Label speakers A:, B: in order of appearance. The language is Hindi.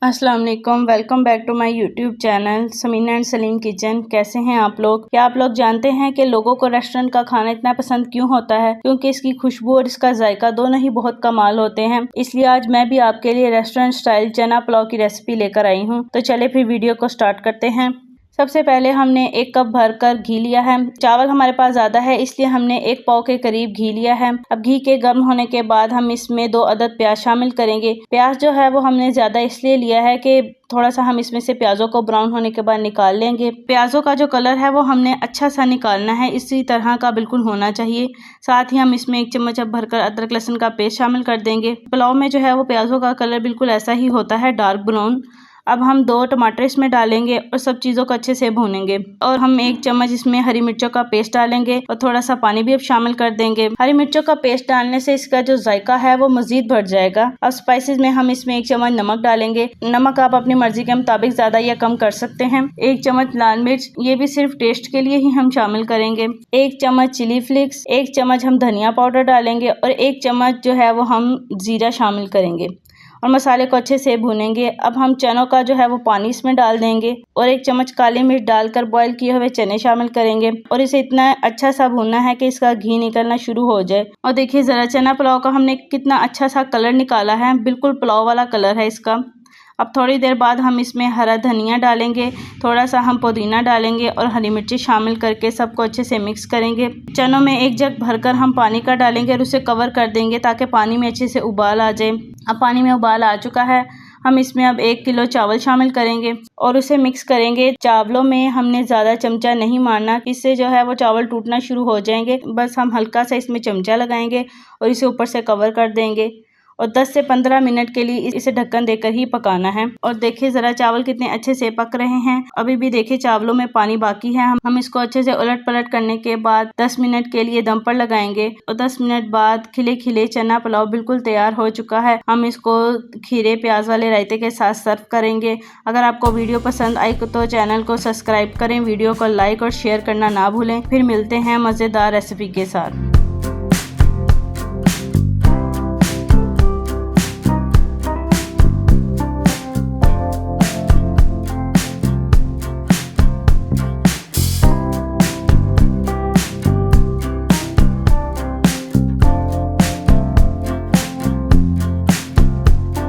A: अस्सलाम वालेकुम, welcome back to my YouTube channel Sameena and Saleem kitchen. कैसे हैं आप लोग? क्या आप लोग जानते हैं कि लोगों को रेस्टोरेंट का खाना इतना पसंद क्यों होता है? क्योंकि इसकी खुशबू और इसका जायका दोनों ही बहुत कमाल होते हैं। इसलिए आज मैं भी आपके लिए रेस्टोरेंट स्टाइल चना पुलाव की रेसिपी लेकर आई हूँ। तो चले फिर वीडियो को स्टार्ट करते हैं। सबसे पहले हमने 1 कप भरकर घी लिया है। चावल हमारे पास ज़्यादा है इसलिए हमने 1 पाव के करीब घी लिया है। अब घी के गर्म होने के बाद हम इसमें 2 अदद प्याज शामिल करेंगे। प्याज जो है वो हमने ज़्यादा इसलिए लिया है कि थोड़ा सा हम इसमें से प्याजों को ब्राउन होने के बाद निकाल लेंगे। प्याजों का जो कलर है वो हमने अच्छा सा निकालना है, इसी तरह का बिल्कुल होना चाहिए। साथ ही हम इसमें 1 चम्मच अब भरकर अदरक लहसुन का पेस्ट शामिल कर देंगे। पुलाव में जो है वो प्याजों का कलर बिल्कुल ऐसा ही होता है, डार्क ब्राउन। अब हम 2 टमाटर इसमें डालेंगे और सब चीज़ों को अच्छे से भूनेंगे। और हम 1 चम्मच इसमें हरी मिर्चों का पेस्ट डालेंगे और थोड़ा सा पानी भी अब शामिल कर देंगे। हरी मिर्चों का पेस्ट डालने से इसका जो जायका है वो मजीद बढ़ जाएगा। अब स्पाइसेस में हम इसमें 1 चम्मच नमक डालेंगे। नमक आप अपनी मर्जी के मुताबिक ज़्यादा या कम कर सकते हैं। 1 चम्मच लाल मिर्च, ये भी सिर्फ टेस्ट के लिए ही हम शामिल करेंगे। 1 चम्मच चिली फ्लेक्स, 1 चम्मच हम धनिया पाउडर डालेंगे और 1 चम्मच जो है वो हम जीरा शामिल करेंगे और मसाले को अच्छे से भूनेंगे। अब हम चनों का जो है वो पानी इसमें डाल देंगे और 1 चम्मच काली मिर्च डालकर बॉईल किए हुए चने शामिल करेंगे और इसे इतना अच्छा सा भूनना है कि इसका घी निकलना शुरू हो जाए। और देखिए ज़रा चना पुलाव का हमने कितना अच्छा सा कलर निकाला है, बिल्कुल पुलाव वाला कलर है इसका। अब थोड़ी देर बाद हम इसमें हरा धनिया डालेंगे, थोड़ा सा हम पुदीना डालेंगे और हरी मिर्ची शामिल करके सबको अच्छे से मिक्स करेंगे। चनों में 1 जग भरकर हम पानी का डालेंगे और उसे कवर कर देंगे ताकि पानी में अच्छे से उबाल आ जाए। अब पानी में उबाल आ चुका है, हम इसमें अब 1 किलो चावल शामिल करेंगे और उसे मिक्स करेंगे। चावलों में हमने ज़्यादा चमचा नहीं मारना, इससे जो है वो चावल टूटना शुरू हो जाएंगे। बस हम हल्का सा इसमें चमचा लगाएंगे और इसे ऊपर से कवर कर देंगे और 10 से 15 मिनट के लिए इसे ढक्कन देकर ही पकाना है। और देखिए ज़रा चावल कितने अच्छे से पक रहे हैं। अभी भी देखिए चावलों में पानी बाकी है। हम इसको अच्छे से उलट पलट करने के बाद 10 मिनट के लिए दम पर लगाएंगे और 10 मिनट बाद खिले खिले चना पुलाव बिल्कुल तैयार हो चुका है। हम इसको खीरे प्याज वाले रायते के साथ सर्व करेंगे। अगर आपको वीडियो पसंद आई तो चैनल को सब्सक्राइब करें, वीडियो को लाइक और शेयर करना ना भूलें। फिर मिलते हैं मज़ेदार रेसिपी के साथ।